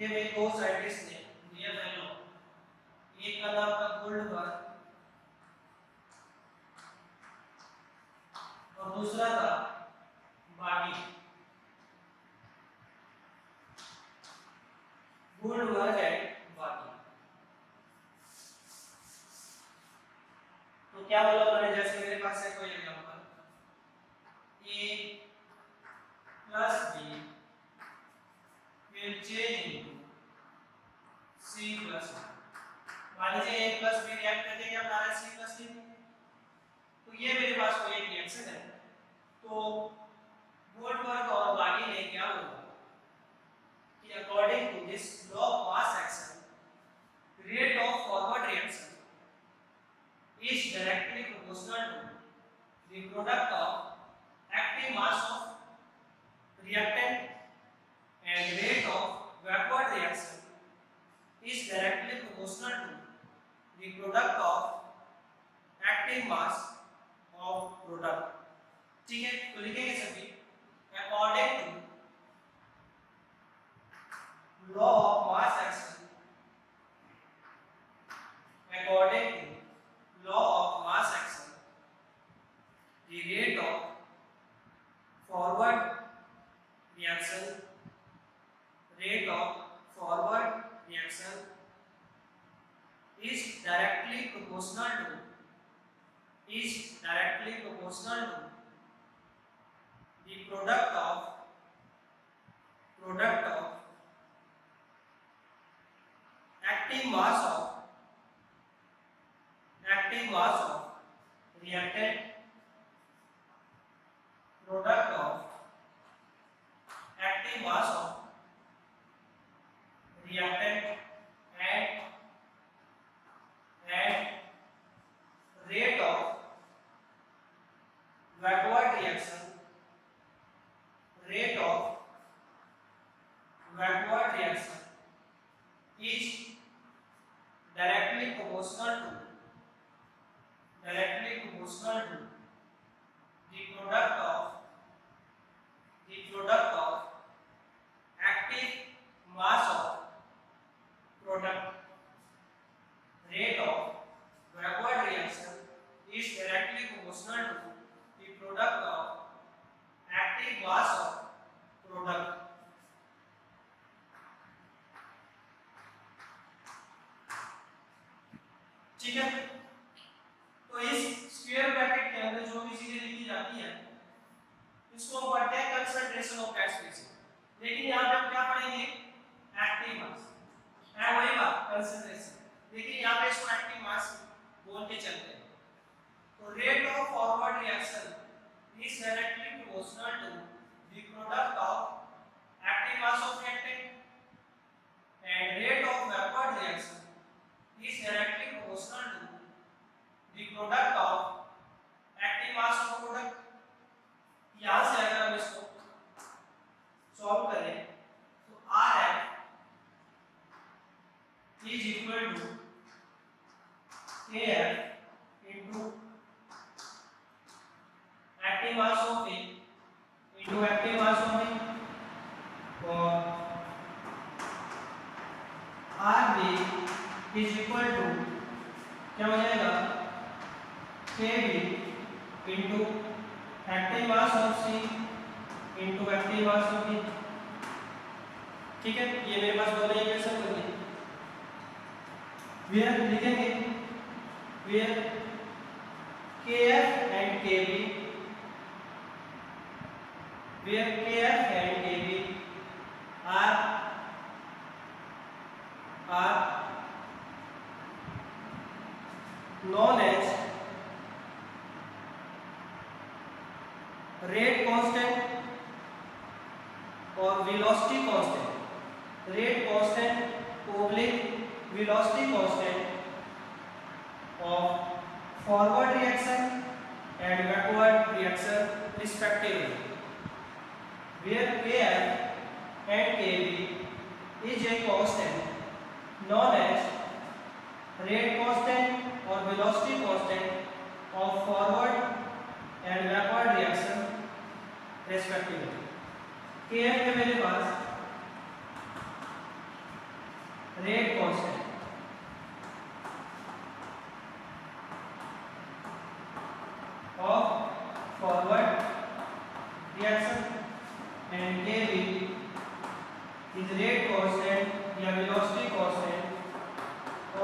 ये वे दो साइंटिस्ट ने दिया फेलो, एक का नाम था गोल्डबर्ग और दूसरा था बागी। गोल्डबर्ग एंड बागी। तो क्या बोला उन्होंने, जैसे मेरे पास है कोई example a plus b will change into c plus d। मान लीजिए a plus b रिएक्ट करके क्या बना रहा है c plus d। तो ये मेरे पास कोई एक रिएक्शन है। तो गोल्डबर्ग और बागी ने क्या बोला कि according to this law of mass action rate of forward reaction is directly proportional to the product of active mass of reactant and rate of backward reaction is directly proportional to the product of active mass of product। ठीक है, तो लिखेंगे सभी according to law of mass action, according to law of mass action, the rate of forward reaction, rate of forward reaction is directly proportional to the product of active mass of reactant, product of active mass of reactant and rate of backward reaction, is directly proportional to the product of active mass of product। Rate of backward reaction is directly proportional to the product of active mass of product। ठीक है, तो इस square bracket के अंदर जो भी चीजें लिखी जाती है इसको हम पढ़ते हैं कंसंट्रेशन ऑफ दैट स्पीशीज। लेकिन यहाँ पे हम क्या पढ़ेंगे, एक्टिव मास है, वही बात कंसंट्रेशन, लेकिन यहाँ पे इसको एक्टिव मास बोल के चलते हैं। तो rate of forward reaction is directly proportional to the product of active mass of reactant and rate of backward reaction is directly proportional to the product of active mass of product। यहां से अगर हम इसको solve करें तो Rf is equal to Kf into active mass of A into active mass of B और Rb is equal to क्या हो जाएगा Kb into active mass of C into active mass of B। ठीक है, ये मेरे पास दोनों इक्वेशन बनी। वेयर लिखेंगे where Kf and Kb, where Kf and Kb are known as rate constant और velocity constant। rate constant oblique velocity constant of forward reaction and backward reaction respectively, where Kf and Kb is a constant known as rate constant or velocity constant of forward and backward reaction respectively। Kf है मेरे पास rate constant of forward reaction and Kv is rate constant या velocity constant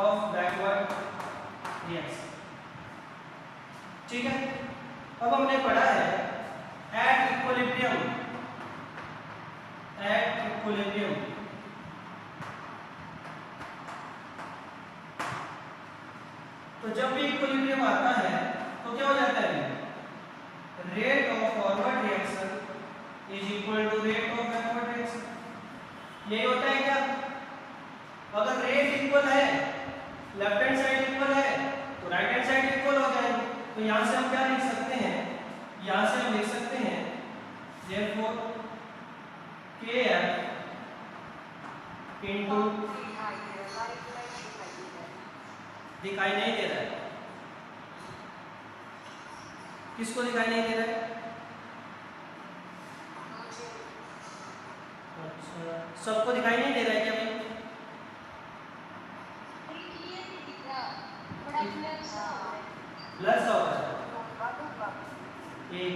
of backward reaction। ठीक है, अब हमने पढ़ा है at equilibrium तो जब भी इक्विलिब्रियम आता है तो क्या हो जाता है, rate of forward reaction is equal to rate of backward reaction. यही होता है क्या, अगर रेट इक्वल है, लेफ्ट हैंड साइड इक्वल है तो राइट हैंड साइड इक्वल हो जाएगी। तो यहां से हम क्या लिख सकते हैं, यहां से हम लिख सकते हैं therefore kf इनटू, दिखाई नहीं दे रहा है, किसको दिखाई नहीं दे रहा है? अच्छा, सबको दिखाई नहीं दे रहा है क्या भाई? प्लस होगा एक,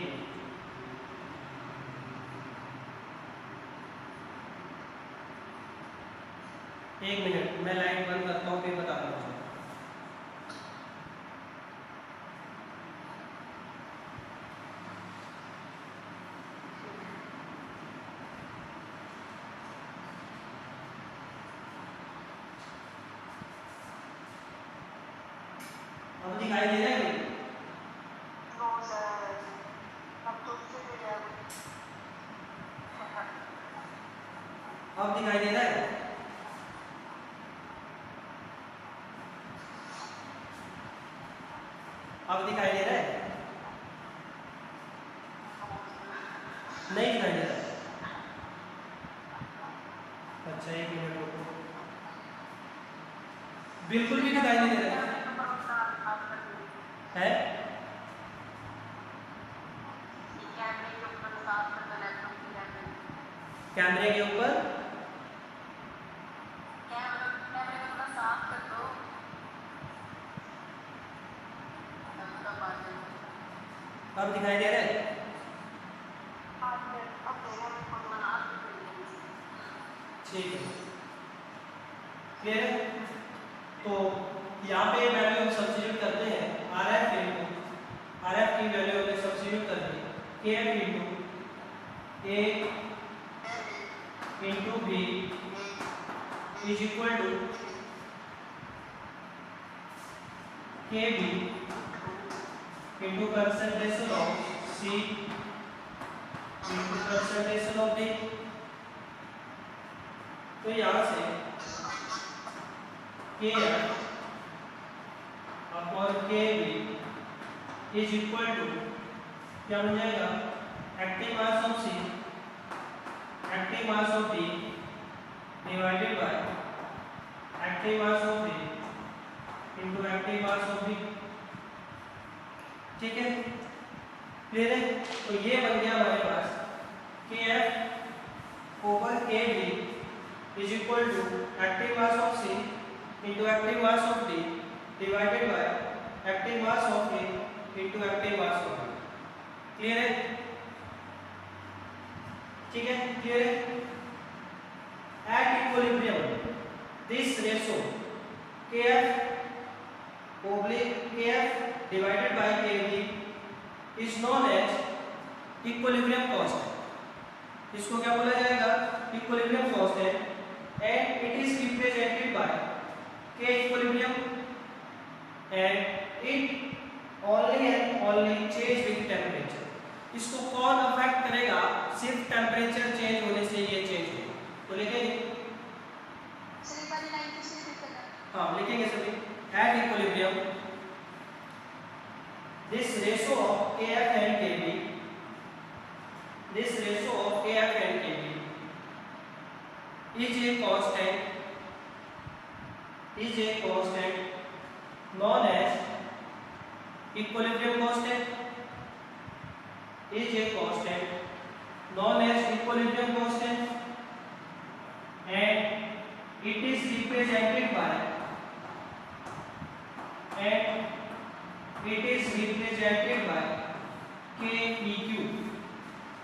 एक मिनट मैं लाइट बंद करता हूँ फिर बता दूंगा। अब दिखाई दे रहा है? अब दिखाई दे रहा है? अब दिखाई दे रहा है? नहीं दिखाई दे रहा है? अच्छा एक मिनट रुको, बिल्कुल भी दिखाई नहीं दे रहा है? कैमरे के ऊपर अब दिखाई दे रहा है? ठीक है, क्लियर है? तो यहाँ पे वैल्यू हम सब्स्टिट्यूट करते हैं, RF की वैल्यू हमने सब्स्टिट्यूट कर दी, KF into A into B is equal to KB into concentration of C into concentration of D। तो यहाँ से KF upon KB is equal to क्या बन जाएगा, active mass of C active mass of D divided by active mass of D into active mass of D। ठीक है, clear है? तो ये बन गया हमारे पास KF over KB is equal to active mass of C into active mass of D divided by active mass of A into active mass of D। Clear है? ठीक है, क्लियर है? At equilibrium this ratio KF divided by KB is known as equilibrium constant। इसको क्या बोला जाएगा, equilibrium constant, and it is represented by K equilibrium and it only change with temperature। इसको कौन अफेक्ट करेगा, सिर्फ टेम्परेचर चेंज होने से ये चेंज होगा। तो लिखेंगे, हाँ लिखेंगे सभी, at equilibrium this ratio of KF and KB is a constant known as equilibrium constant and it is represented by KEQ।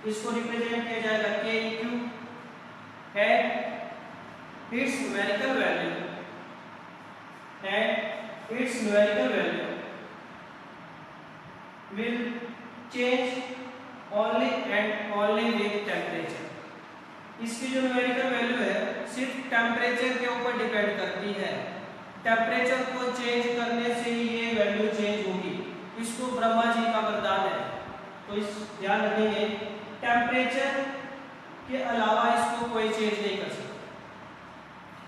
इसको रिप्रेजेंट किया जाएगा KEQ and its numerical value will change only and only with temperature। इसकी जो numerical value है सिर्फ temperature के ऊपर depend करती है। टेम्परेचर को चेंज करने से ही ये वैल्यू चेंज होगी। इसको ब्रह्मा जी का वरदान है, तो इस ध्यान रखेंगे टेम्परेचर के अलावा इसको कोई चेंज नहीं कर सकता।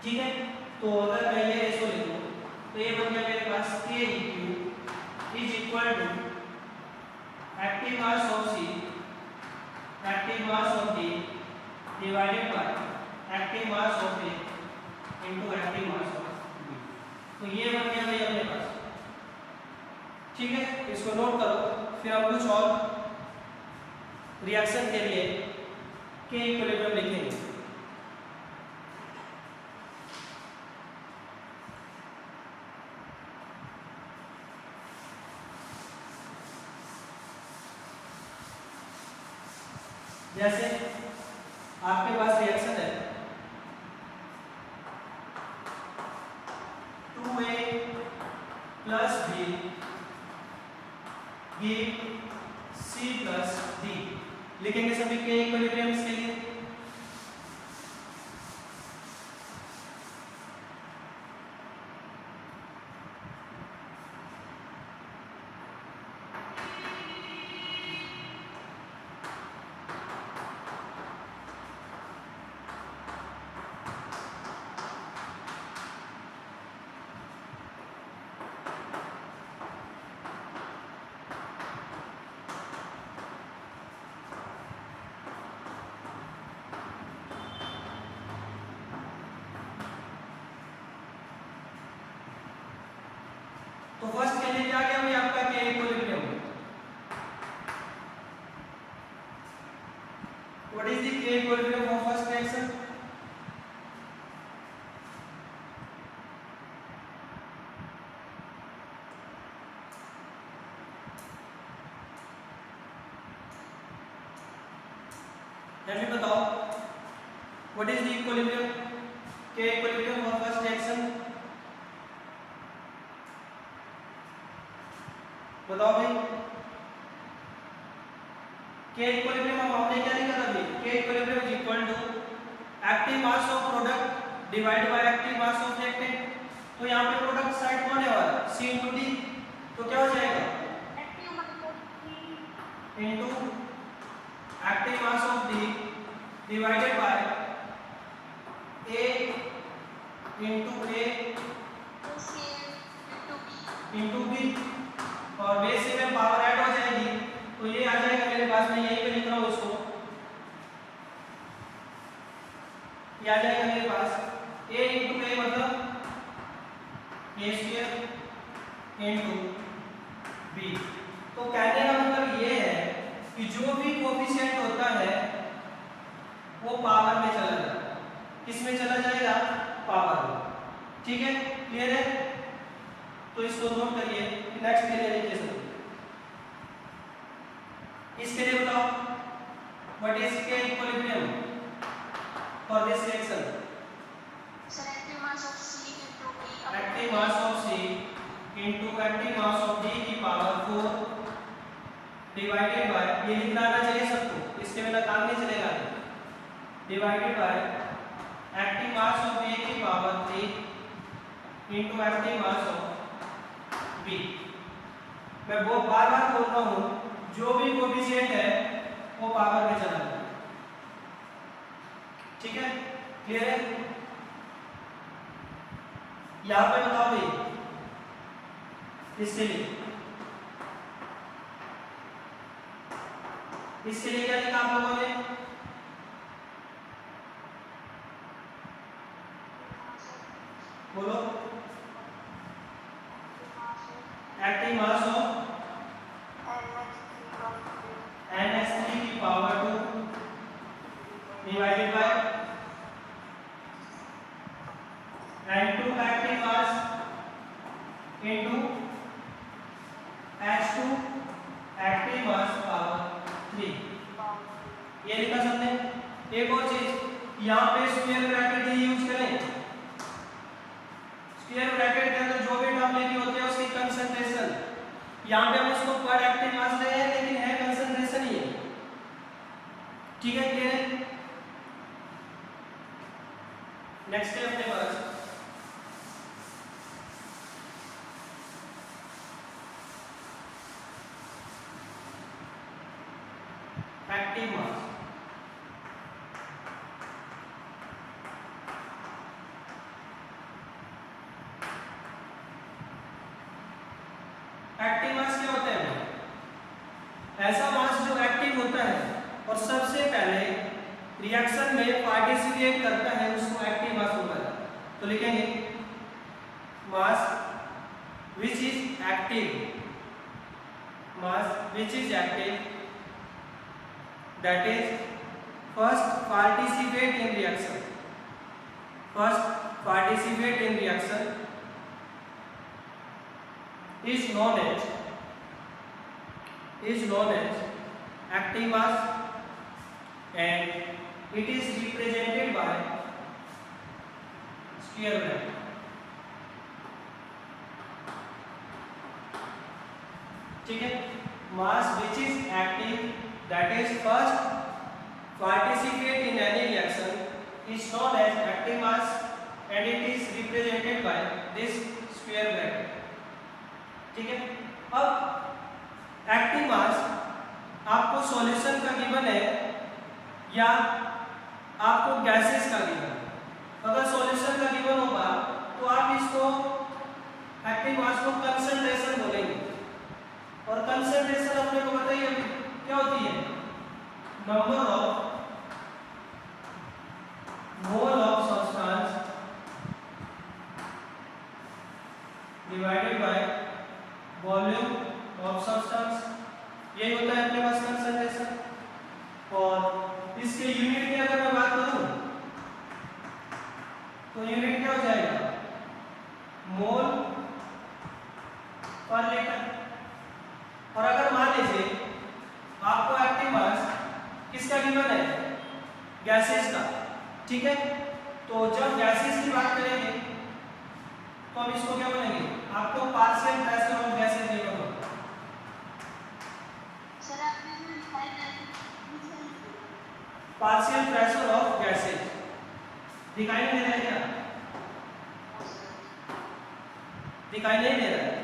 ठीक है, तो अगर मैं ये रेशो लिखूं तो ये बन गया मेरे पास KEQ is equal to active mass of C divided by active mass of A into active mass of B। तो ये बन गया भाई अपने पास। ठीक है, इसको नोट करो, फिर हम कुछ और रिएक्शन के लिए के इक्विलिब्रियम लिखेंगे। जैसे आपके पास रिएक्शन है 2A plus B give C plus D। लिखेंगे सभी के इक्विलिब्रियम इसके लिए। तो फर्स्ट के लिए क्या गया भाई आपका के इक्विलिब्रियम। व्हाट इज द के इक्विलिब्रियम ऑफ फर्स्ट रिएक्शन? जल्दी बताओ, व्हाट इज द इक्विलिब्रियम के इक्विलिब्रियम ऑफ फर्स्ट रिएक्शन? बताओ भाई। के इक्विलिब्रियम हमने क्या लिखा था भाई? K equilibrium is equal to active mass of product divide by active mass of reactant. तो यहाँ पे प्रोडक्ट साइड कौन है वाला? C into D। तो क्या हो जाएगा? into active mass of D divided bye A into A into B, और बेस से में पावर ऐड हो जाएगी तो ये आ जाएगा मेरे पास। मैं यहीं पे लिख रहा हूँ इसको, ये आ जाएगा मेरे पास A into A मतलब A स्क्वायर into B। तो कहने का मतलब ये है कि जो भी कोफिशिएंट होता है वो पावर में चला जाएगा। किस में चला जाएगा? पावर में। ठीक है, क्लियर है? तो इसको नोट करिए। नेक्स्ट के लिए लिखिए सर। इसके लिए बताओ व्हाट इज के equilibrium for this reaction? Active mass of C into D active mass of D की पावर 4 डिवाइडेड बाय, ये लिखना आना चाहिए सबको, इसके बिना काम नहीं चलेगा, divided by active mass of A की power 3 into active mass of B। मैं वो बार बार बोल रहा हूँ, जो भी कोफिशिएंट है वो पावर में चला जाएगा। ठीक है, क्लियर है? यहाँ पे बताओ भाई इसके लिए क्या लिखा आप लोगों ने? बोलो। एक्टिव मास ऑफ NH3 की power 2 divided bye into H2 active mass power 3। ये लिखा सबने। एक और चीज, यहाँ पे स्क्वायर ब्रैकेट ही यूज करें। स्क्वायर ब्रैकेट के अंदर जो भी टर्म लिखी होती है उसकी कंसंट्रेशन, यहाँ पे हम उसको पर एक्टिव मास ले रहे हैं लेकिन है कंसंट्रेशन ही है। ठीक है, क्लियर है? नेक्स्ट है अपने पास एक्टिव मास। एक्टिव मास क्या होता है? ऐसा मास जो एक्टिव होता है और सबसे पहले रिएक्शन में पार्टिसिपेट करता है उसको एक्टिव मास बोला जाता है। तो लिखेंगे mass which is active, mass which is active that is first participate in reaction, first participate in reaction is known as active mass and it is represented by square bracket। ठीक है, mass which is active that is first participate in any reaction is known as active mass and it is represented by this square bracket। ठीक है, अब active mass आपको solution का given है या आपको गैसेस का गिवन। अगर सॉल्यूशन का गिवन होगा तो आप इसको एक्टिव मास को कंसंट्रेशन बोलेंगे और कंसंट्रेशन अपने को बताइए क्या होती है? Number of mole of substance divided by volume of substance, यही होता है अपने पास कंसंट्रेशन। और इसके यूनिट की अगर मैं बात करूं तो यूनिट क्या हो जाएगा? मोल पर लीटर। और अगर मान लीजिए आपको एक्टिव मास किसका गिवन है? गैसेस का। ठीक है, तो जब गैसेस की बात करेंगे तो हम इसको क्या बोलेंगे? आपको partial pressure of gases given होगा। सर आपने जो लिखा है पार्शियल प्रेशर ऑफ गैसेस दिखाई नहीं दे रहा है क्या? दिखाई नहीं दे रहा है?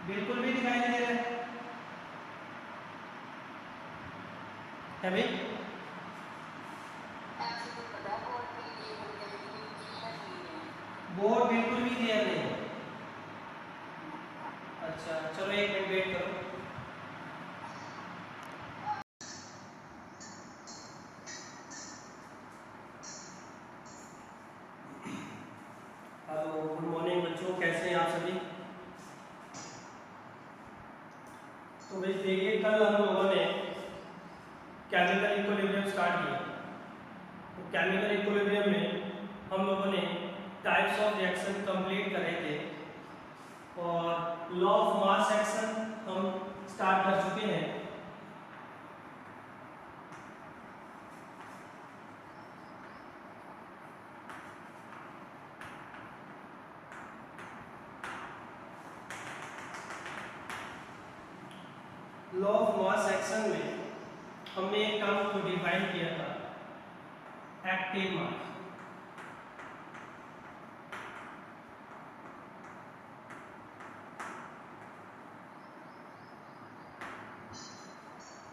बिल्कुल भी दिखाई नहीं दे रहा है भाई? बोर्ड बिल्कुल भी क्लियर नहीं है। अच्छा चलो एक मिनट वेट करो। हेलो, गुड मॉर्निंग बच्चों, कैसे हैं आप सभी? तो भाई देखिए, कल हम लोगों ने केमिकल इक्विलिब्रियम स्टार्ट किया। तो केमिकल इक्विलिब्रियम में हम लोगों ने टाइप्स ऑफ रिएक्शन कंप्लीट कर रहे थे और लॉ ऑफ मास एक्शन हम स्टार्ट कर चुके हैं। लॉ ऑफ मास एक्शन में हमने एक टर्म को डिफाइन किया था, एक्टिव मास।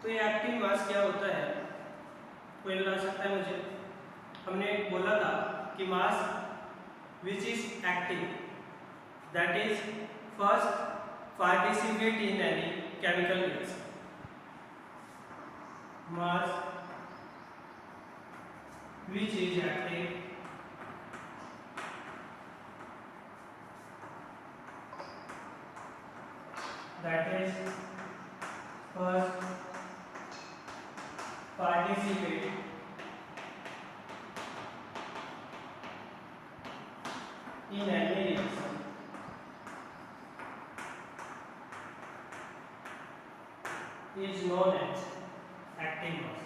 तो ये एक्टिव मास क्या होता है? कोई बता सकता है मुझे? हमने बोला था कि mass which is active that is first participate in any chemical reaction, mass which is active that is first participate in any reaction is known as active mass.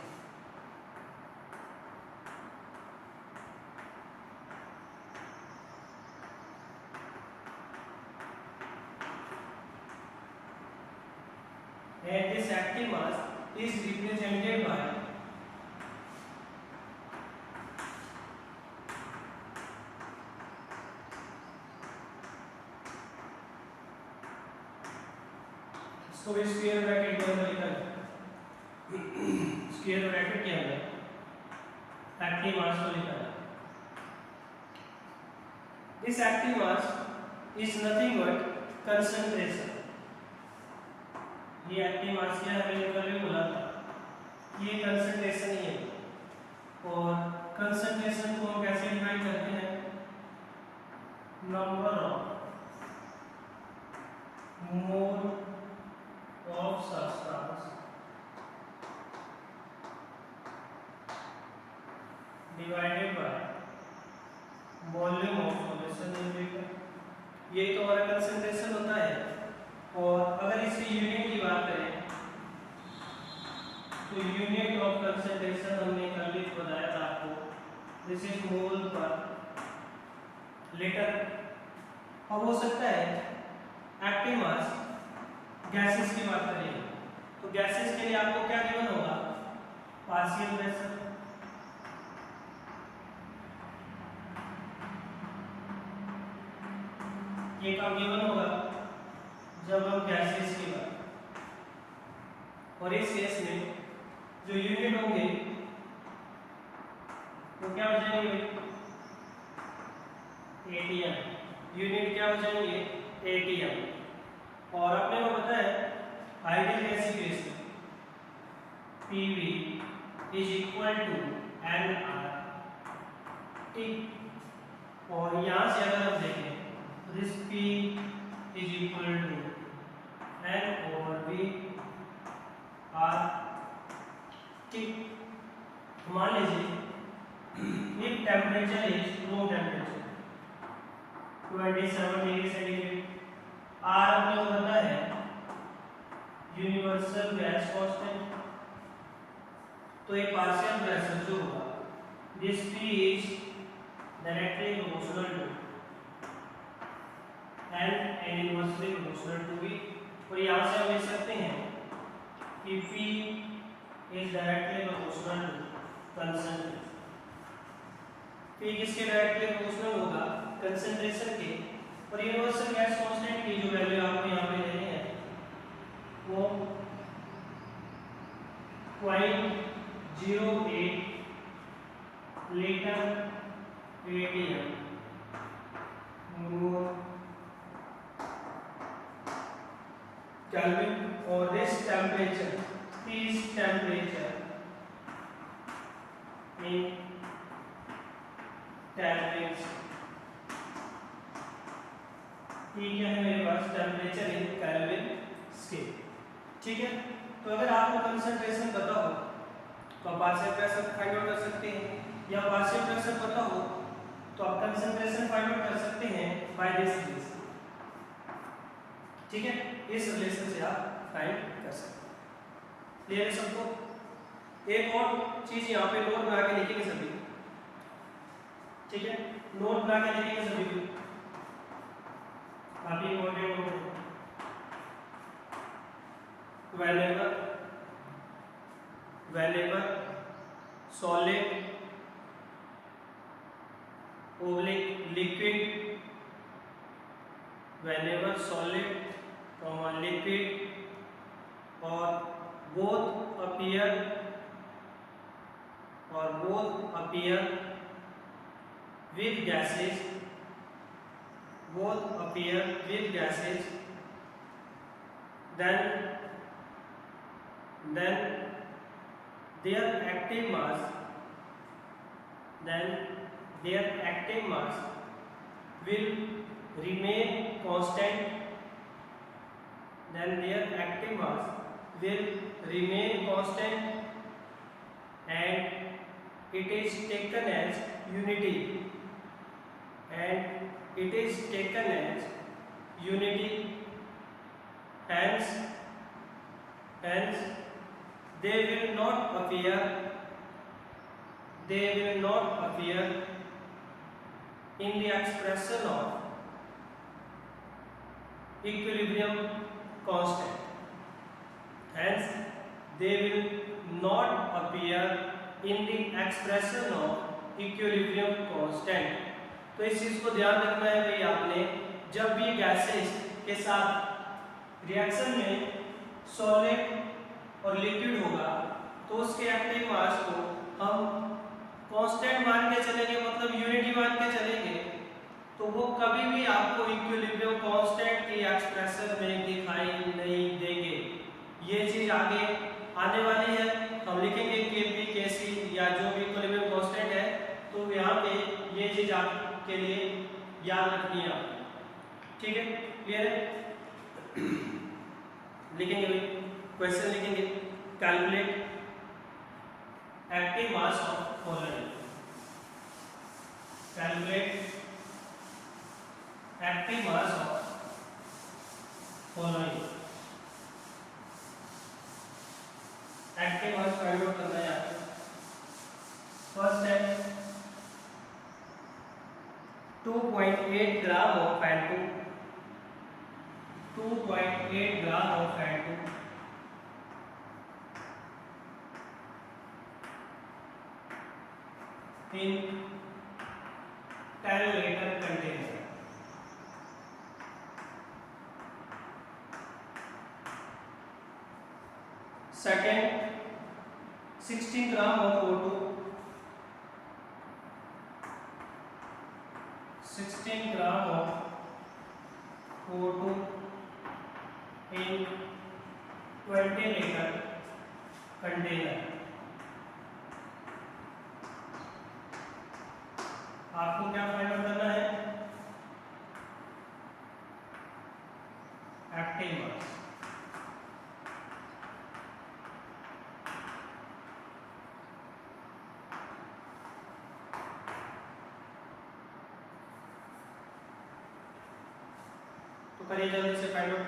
And this active mass is represented by इसको भी square bracket के अंदर लिखा है। Square bracket के अंदर active mass को लिखा है। This active mass is nothing but concentration. ये एक्टिव मास क्या है, मैंने कल भी बोला था कि ये कंसंट्रेशन ही है। और कंसंट्रेशन को हम कैसे डिफाइन करते हैं, number of mole of substance divided by volume of solution। ये तो हमारा कंसंट्रेशन होता है। और अगर इसकी यूनिट की बात करें तो यूनिट ऑफ कंसंट्रेशन हमने कल भी बताया था आपको, this is mole per litre. अब हो सकता है एक्टिव मास गैसेस की बात करें तो गैसेस के लिए आपको क्या गिवन होगा, पार्शियल प्रेशर। ये कब गिवन होगा, जब हम गैसेस की बात। और इस केस में जो यूनिट होंगे वो क्या हो जाएंगे, एटीएम। यूनिट क्या हो जाएंगे, एटीएम। और अपने को पता है आइडियल गैसीय केस में PV is equal to NR, ठीक। और यहाँ से अगर हम देखें this P is equal to N और V R, ठीक। मान लीजिए if temperature is room temperature 27 degree centigrade, R अपने को पता है यूनिवर्सल गैस कांस्टेंट। तो ये पार्शियल प्रेशर जो होगा this P is directly proportional to and inversely proportional to V। और यहाँ से हम लिख सकते हैं कि P is directly proportional to concentration. P किसके डायरेक्टली प्रोपोर्शनल होगा, कंसंट्रेशन के। और यूनिवर्सल गैस कांस्टेंट की जो वैल्यू आपको यहाँ पे लेनी है वो 0.08 लीटर एटीएम केल्विन। और दिस टेम्परेचर इन केल्विन। ठीक है, मेरे पास टेम्परेचर इन केल्विन स्केल, ठीक है। तो अगर आपको कंसंट्रेशन पता हो तो आप पार्शियल प्रेशर फाइंड आउट कर सकते हैं, या पार्शियल प्रेशर पता हो तो आप कंसंट्रेशन फाइंड आउट कर सकते हैं बाय दिस रिलेशन, ठीक है। इस रिलेशन से आप फाइंड कर सकते हैं। क्लियर है सबको। एक और चीज यहाँ पे नोट बना के लिखेंगे सभी, ठीक है। नोट बना के लिखेंगे सभी को, काफी इम्पोर्टेंट हो। whenever solid oblique liquid, whenever solid liquid or both appear with gases, then their active mass will remain constant. and it is taken as unity, and it is taken as unity. Hence they will not appear in the expression of equilibrium constant. Hence they will not appear in the expression of equilibrium constant. तो इस चीज को ध्यान रखना है भाई आपने, जब भी गैसेस के साथ रिएक्शन में सॉलिड और लिक्विड होगा तो उसके एक्टिव मास को हम कांस्टेंट मान के चलेंगे, मतलब यूनिटी मान के चलेंगे, तो वो कभी भी आपको इक्विलिब्रियम कांस्टेंट की एक्सप्रेशन में दिखाई नहीं देंगे। ये चीज आगे आने वाली है, हम लिखेंगे केपी केसी या जो भी इक्विलिब्रियम कांस्टेंट है, तो यहाँ पे ये चीज आपके लिए याद रखनी है आपको। ठीक है, क्लियर है? लिखेंगे भाई, क्वेश्चन लिखेंगे, calculate active mass of following, calculate active mass of following. Active mass find out करना है आपको। फर्स्ट है 2.8 gram of N2, 2.8 gram of N2 in 10 liter container. Second, 16 gram of O2, 16 gram of O2 in 20 liter container. आपको क्या find out करना है? Active mass. तो करिए जल्दी से फाइंड आउट।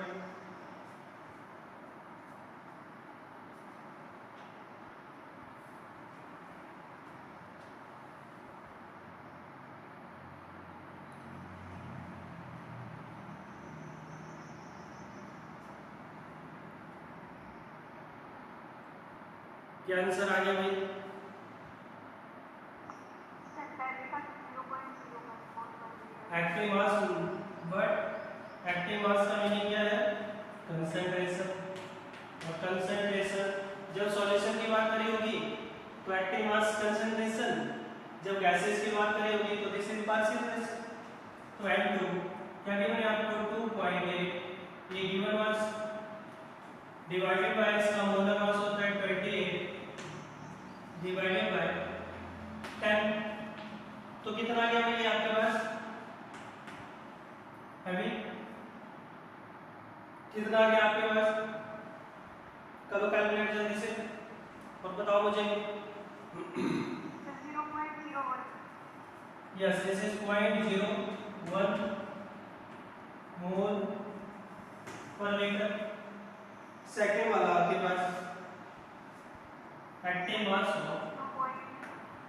क्या आंसर आ गया भाई? Active mass, but active mass का मीनिंग क्या है? कंसंट्रेशन। और कंसंट्रेशन जब सॉल्यूशन की बात करी होगी तो एक्टिव मास कंसंट्रेशन, जब गैसेस की बात करी होगी तो दिस इज पार्शियल प्रेशर। तो N2 क्या गिवन है आपको? 2.8, ये गिवन मास डिवाइडेड बाय इसका मोलर मास होता है 28 डिवाइडेड बाय 10, तो कितना आ गया भाई आपके पास? अभी कितना आ गया आपके पास? करो कैलकुलेट जल्दी से और बताओ मुझे। 0.01। Yes, this is 0.01 mole per litre. Second वाला आपके पास active mass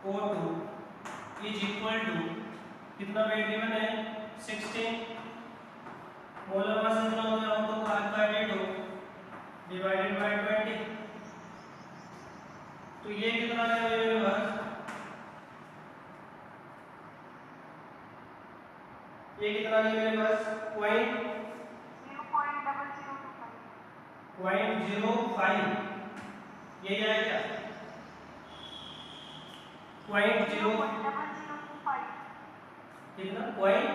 O2 is equal to कितना वेट गिवन है? 16, मोलर मास कितना हो गया? O2 का वेट हो डिवाइडेड बाय 20, तो ये कितना आ गया मेरे पास? ये कितना आ गया मेरे पास? 0.05, ये क्या है? क्या 0.0025 कितना? पॉइंट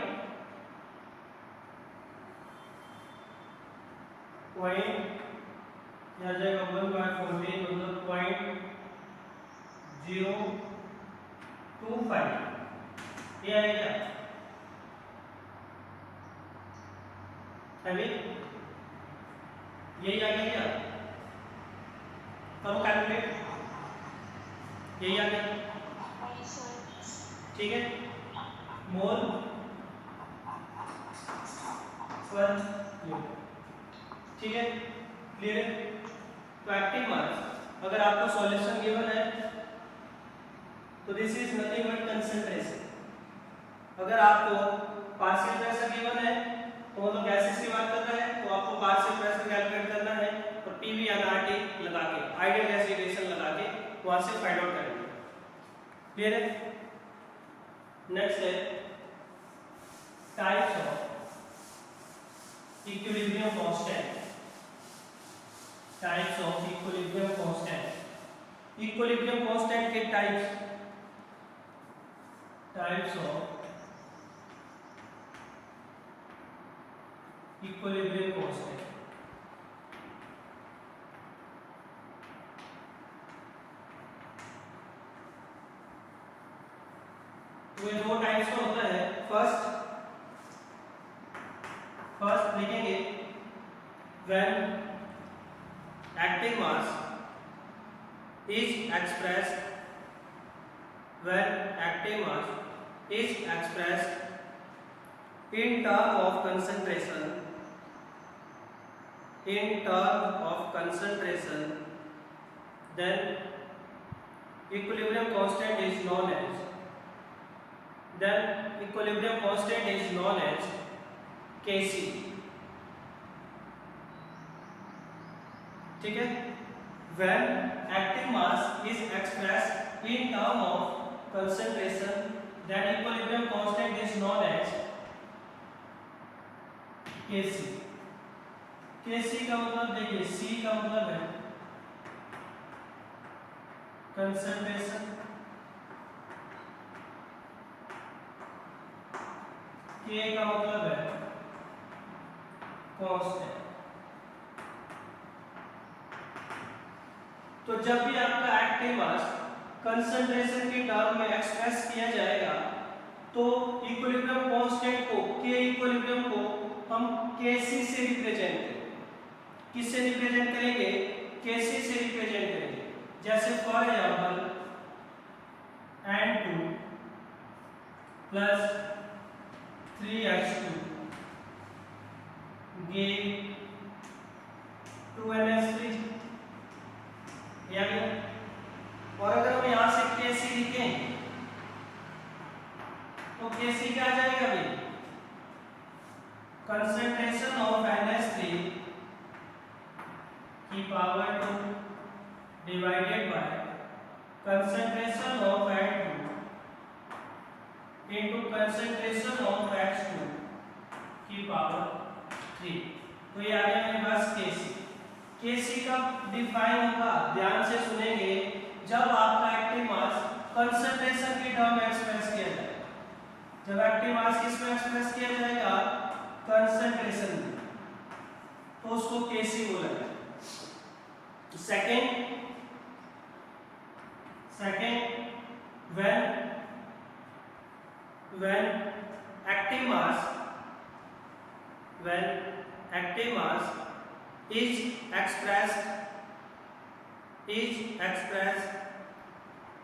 आ जाएगा 1/14, मतलब 0.025, ये है क्या? अभी यही आ गया क्या? करो कैलकुलेट। यही आ गया, नहीं सर। ठीक है, मोल पर यूनिट, ठीक है, क्लियर है। तो एक्टिव मास अगर आपको सॉल्यूशन गिवन है तो this is nothing but concentration. अगर आपको पार्शियल प्रेशर गिवन है तो मतलब गैसेस की बात कर रहे हैं तो आपको पार्शियल प्रेशर कैलकुलेट करना है और पीवी या आरटी लगा के आइडियल गैस इक्वेशन लगा के वहां से फाइंड आउट करेंगे, क्लियर है। नेक्स्ट है types of equilibrium constant, types of equilibrium constant. Equilibrium constant के टाइप्स ऑफ इक्विलिब्रियम कांस्टेंट। तो ये दो टाइप्स का होता है। फर्स्ट लिखेंगे when active mass is expressed in terms of concentration, then equilibrium constant is known as Kc, ठीक है। when active mass is expressed in terms of concentration, then equilibrium constant is known as Kc। Kc का मतलब देखिए, C का मतलब है concentration, K का मतलब है कांस्टेंट। तो जब भी आपका एक्टिव मास कंसंट्रेशन के टर्म में एक्सप्रेस किया जाएगा तो इक्विलिब्रियम कांस्टेंट को, K इक्विलिब्रियम को हम Kc से रिप्रेजेंट करेंगे। किससे रिप्रेजेंट करेंगे? Kc से रिप्रेजेंट करेंगे। जैसे for example N2 plus 3H2 give 2NH3, या और अगर हम यहां से Kc लिखें तो Kc क्या आ जाएगा भाई? कंसंट्रेशन ऑफ NH3 की power 2 divided by concentration of N2 into concentration of H2 की पावर 3। तो ये आ गया मेरे पास Kc। Kc का डिफाइन होगा, ध्यान से सुनेंगे, जब आपका एक्टिव मास कंसंट्रेशन के टर्म में एक्सप्रेस किया जाएगा। जब एक्टिव मास किस में एक्सप्रेस किया जाएगा? कंसंट्रेशन में, तो उसको Kc बोला जाएगा। Second when active mass is expressed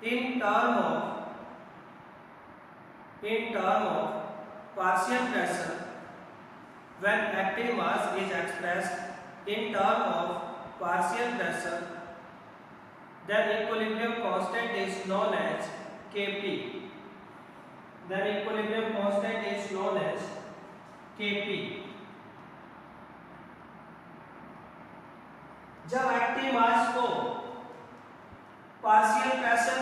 in term of partial pressure, when active mass is expressed in term of partial pressure, then equilibrium constant is known as Kp. जब active mass को partial pressure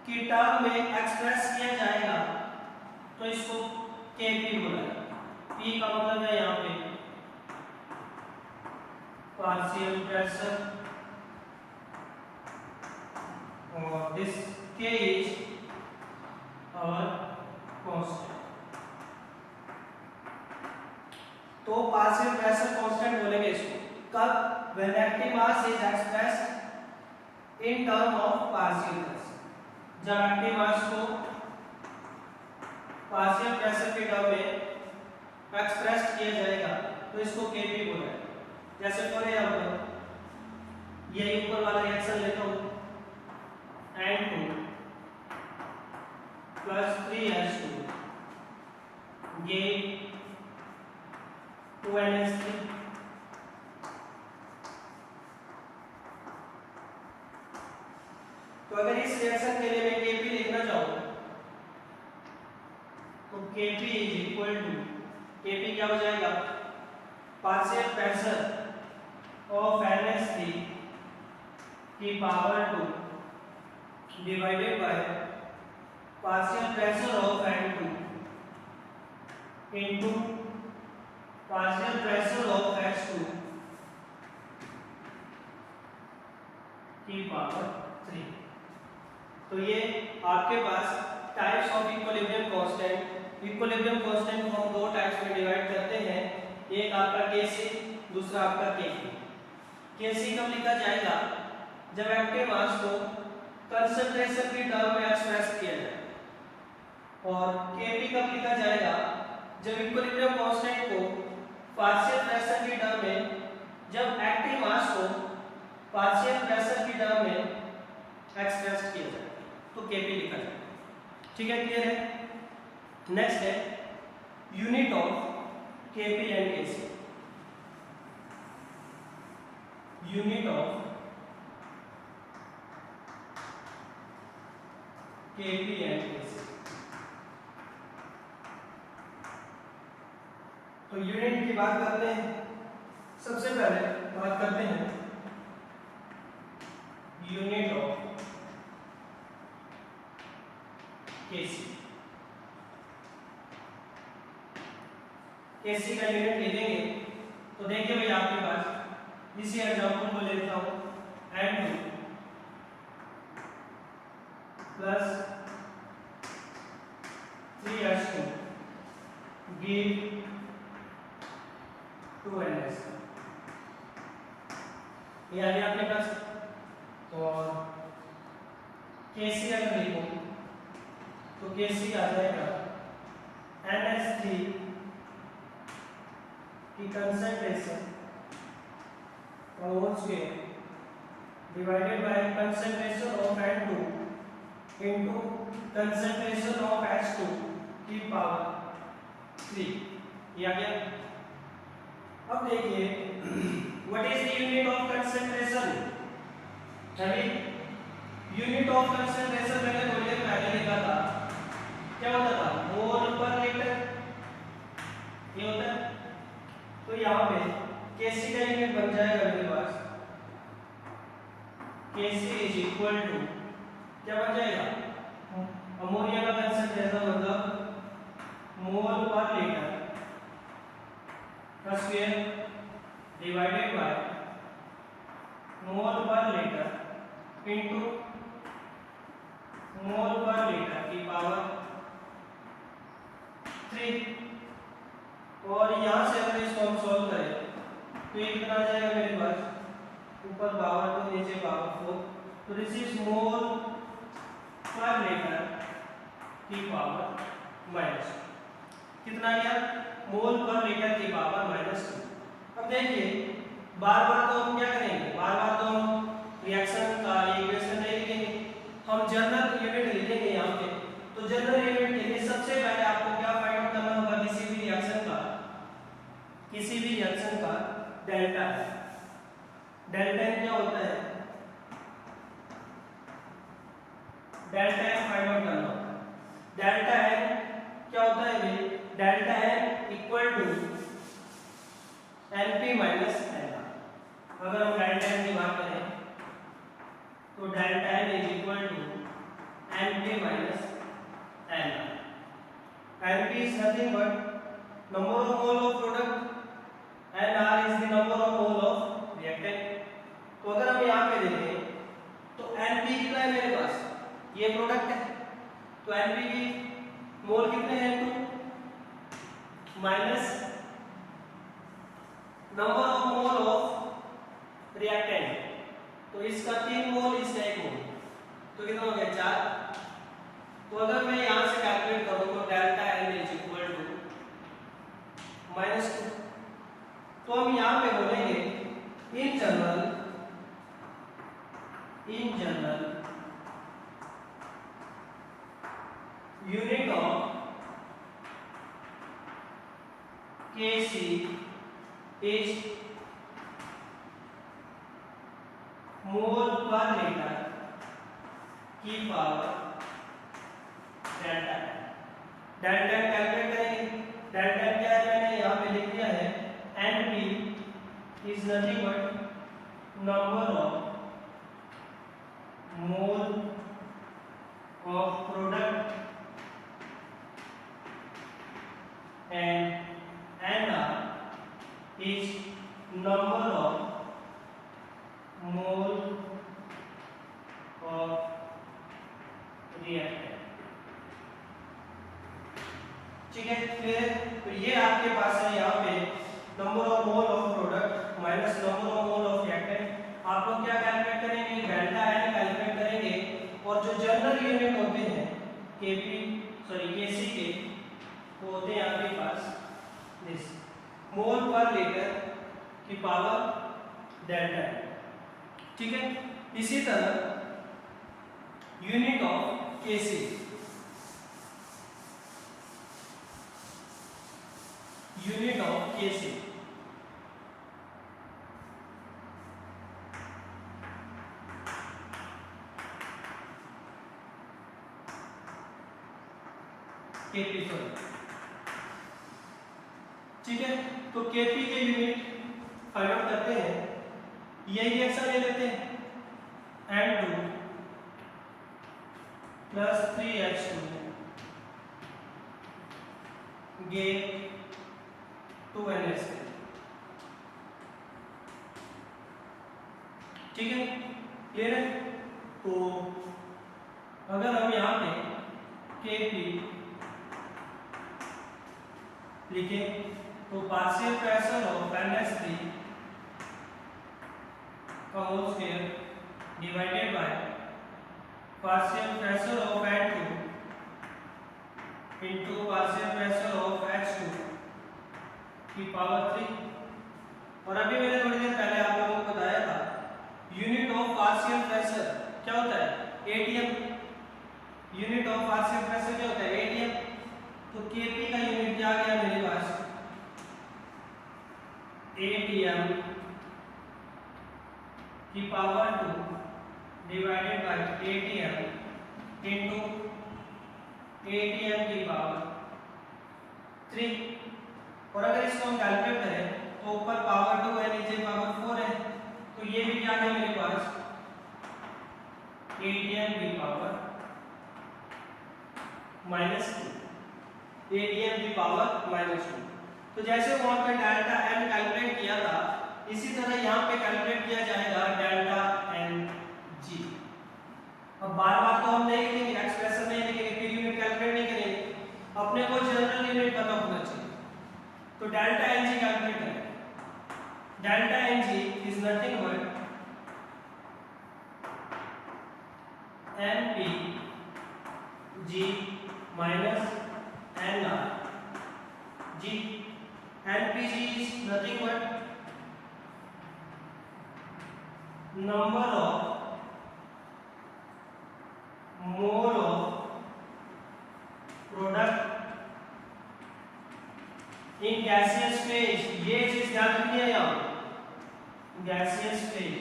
की term में express किया जाएगा तो इसको Kp बोला जाएगा। P का मतलब है यहाँ पे पार्शियल प्रेशर और this K is our constant. तो पार्शियल प्रेशर कांस्टेंट बोलेंगे इसको कब? when active mass is expressed in term of partial pressure। जब एक्टिव मास को पार्शियल प्रेशर के टर्म में एक्सप्रेस किया जाएगा तो इसको Kp बोला जाएगा। जैसे फॉर एग्जांपल ये ऊपर वाला रिएक्शन लेता हूं, N2 plus 3H2 give 2NH3. तो अगर इस रिएक्शन के लिए मैं Kp लिखना चाहूँ तो Kp is equal to, Kp क्या हो जाएगा, पार्शियल प्रेशर ऑफ NH3 की power 2 divided by partial pressure of N2 into partial pressure of H2 की पावर 3। तो ये आपके पास types of equilibrium constant, equilibrium constant को हम दो टाइप्स में डिवाइड करते हैं, एक आपका Kc, दूसरा आपका Kp। Kc कब लिखा जाएगा, जब एक्टिव मास को कंसंट्रेशन की टर्म में एक्सप्रेस किया जाए, और Kp कब लिखा जाएगा, जब इक्विलिब्रियम कांस्टेंट को पार्शियल प्रेशर की टर्म में, जब एक्टिव मास को पार्शियल प्रेशर की टर्म में एक्सप्रेस किया जाए तो Kp लिखा जाएगा। ठीक है, क्लियर है। नेक्स्ट है unit of Kp and Kc। Unit of Kp and Kc। तो यूनिट की बात करते हैं, सबसे पहले बात करते हैं यूनिट ऑफ Kc। Kc का यूनिट लिखेंगे तो देखिए भाई आपके पास, इसी एग्जांपल को लेता हूं, N2 plus 3H2 give 2NH। ये आ गया आपके पास। और Kc अगर लिखूं तो Kc आ जाएगा NH3 की कंसंट्रेशन और whole square divided by concentration of N2 into concentration of H2 की पावर 3। ये आ गया। अब देखिए what is the unit of concentration. Unit of concentration मैंने थोड़ी देर पहले लिखा था, क्या होता था, मोल पर लीटर, ये होता है। तो यहाँ पे Kc का यूनिट बन जाएगा मेरे पास, Kc इज इक्वल टू, क्या बन जाएगा, अमोनिया का कंसंट्रेशन मतलब मोल पर लीटर का square divided by mole per litre into mole per litre की पावर 3। और यहां से अगर इसको हम सॉल्व करें तो ये कितना आ जाएगा मेरे पास, ऊपर पावर 2 नीचे पावर 4, तो this is mole per litre की पावर माइनस, कितना गया, मोल पर लीटर की पावर -2। अब देखिए बार बार तो हम क्या करेंगे, बार बार तो हम रिएक्शन का इक्वेशन नहीं लिखेंगे, हम जनरल यूनिट लिखेंगे यहाँ पे। तो जनरल यूनिट के लिए सबसे पहले आपको क्या फाइंड आउट करना होगा, किसी भी रिएक्शन का डेल्टा है। डेल्टा क्या होता है, डेल्टा फाइंड आउट करना होगा। डेल्टा क्या होता है भाई, delta equal to Np minus Nr। अगर हम डेल्टा की बात करें तो delta is equal to Np minus Nr। Np is nothing but number of mole of product and R is the number of mole of reactant। तो अगर हम यहाँ पे देखें तो Np कितना है मेरे पास, ये प्रोडक्ट है, तो Np की मोल कितने हैं, 2 minus number of mole of reactant, तो इसका 3 मोल, इसका 1 मोल, तो कितना हो गया, 4। तो अगर मैं यहां से कैलकुलेट करूं तो delta N is equal to -2। तो हम यहां पे बोलेंगे in general unit of Kc is mole per litre की पावर डेल्टा। डेल्टा कैलकुलेट करेंगे। डेल्टा क्या है, मैंने यहाँ पे लिख दिया है, NP इज nothing but number of mole of product and NR is number of mole of reactant. ठीक है, क्लियर? तो ये आपके पास है यहाँ पे number of mole of product minus number of mole of reactant. आप लोग क्या कैलकुलेट करेंगे, डेल्टा एन कैलकुलेट करेंगे, और जो जनरल यूनिट होते हैं केसी के, वो होते हैं आपके पास दिस मोल पर लीटर की पावर डेल्टा। ठीक है, इसी तरह unit of KC, unit of KC KP, ठीक है। तो केपी के यूनिट फाइंड आउट करते हैं, यही रिएक्शन ले लेते हैं, N2 plus 3H2 gate 2NH3। ठीक है, क्लियर है? तो अगर हम यहाँ पे Kp लिखें तो पार्शियल फ्रैक्शन ऑफ NH3 का whole square divided by partial fraction of N2 into partial fraction of H2 की पावर 3। और अभी मैंने थोड़ी देर पहले आप लोगों को बताया था यूनिट ऑफ पार्शियल फ्रैक्शन क्या होता है, ATM। Unit of partial fraction क्या होता है, ATM। तो Kp का यूनिट क्या आ गया मेरे पास, ATM की power 2 divided bye ATM into ATM की पावर 3। और अगर इसको हम कैलकुलेट करें तो ऊपर पावर 2 है, नीचे पावर 4 है, तो ये भी क्या है मेरे पास, ATM की पावर -2, ATM की पावर -2। तो जैसे वहां पे डेल्टा n कैलकुलेट किया था, इसी तरह यहाँ पे कैलकुलेट किया जाएगा डेल्टा NG। अब बार बार तो हम नहीं लिखेंगे, एक्सप्रेशन नहीं लिखेंगे, फिर यूनिट कैलकुलेट नहीं करेंगे, अपने को जनरल यूनिट पता होना चाहिए। तो डेल्टा NG कैलकुलेट करें। Delta NG is nothing but NP G minus NR G। NPG is nothing but number of mole of product in gaseous phase। ये चीज ध्यान रखनी है यहाँ, gaseous phase।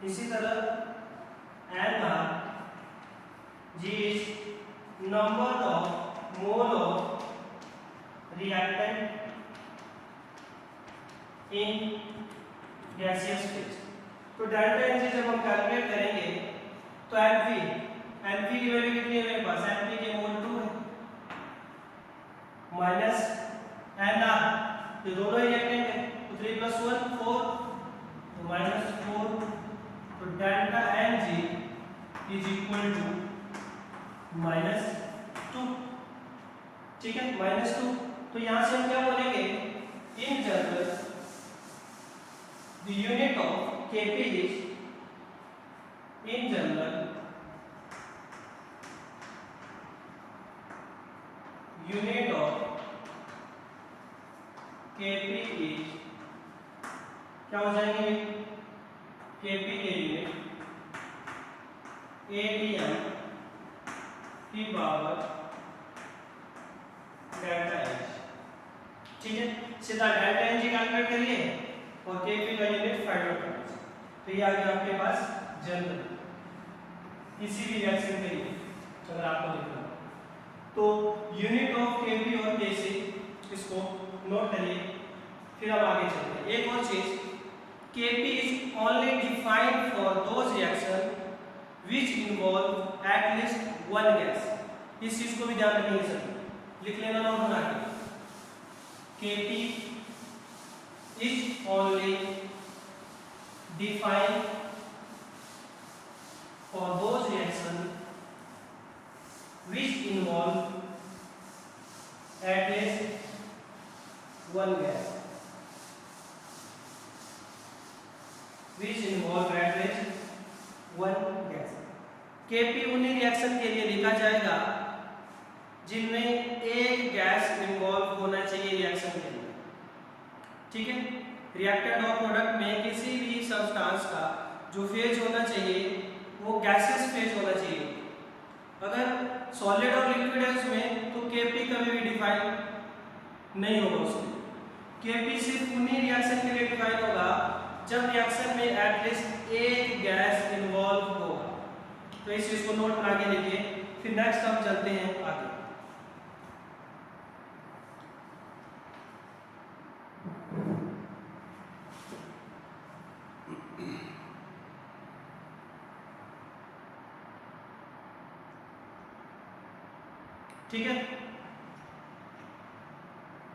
इसी तरह NR G is number of mole of reactant in gaseous phase। तो delta NG जब हम कैलकुलेट करेंगे तो NP की वैल्यू कितनी है मेरे पास, NP के मोल 2 है, माइनस NR, ये दोनों रिएक्टेंट है, तो 3 + 1 4, तो -4। तो delta NG is equal to -2। ठीक है, -2। तो यहां से हम क्या बोलेंगे, in general the unit of Kp is in general unit of Kp is क्या हो जाएंगे, Kp के यूनिट ADM की पावर डेल्टा एच। ठीक है, सीधा डेल्टा एच कैलकुलेट करिए और केपी का यूनिट फाइंड आउट करिए। तो ये आ गया आपके पास जनरल किसी भी रिएक्शन के लिए अगर आपको लिखना हो तो यूनिट ऑफ केपी और केसी इसको नोट करिए। फिर अब आगे चलते हैं। एक और चीज, KP is only defined for those reaction which involve at least one gas। इस चीज को भी ध्यान रखिए सर, लिख लेना नोट बना के। Kp is only defined for those reactions which involve at least one gas, which involve at least one gas। Kp उन्हीं रिएक्शन के लिए लिखा जाएगा जिनमें एक गैस इन्वॉल्व होना चाहिए रिएक्शन के अंदर। ठीक है, रिएक्टेंट और प्रोडक्ट में किसी भी सब्सटेंस का जो फेज होना चाहिए वो गैसेस फेज होना चाहिए। अगर सॉलिड और लिक्विड है उसमें तो Kp कभी भी डिफाइन नहीं होगा उसमें। Kp सिर्फ उन्हीं रिएक्शन के लिए डिफाइन होगा जब रिएक्शन में एटलीस्ट एक गैस इन्वॉल्व होगा। तो इस चीज को नोट बना के लिखिए। फिर नेक्स्ट हम चलते हैं आगे। ठीक है,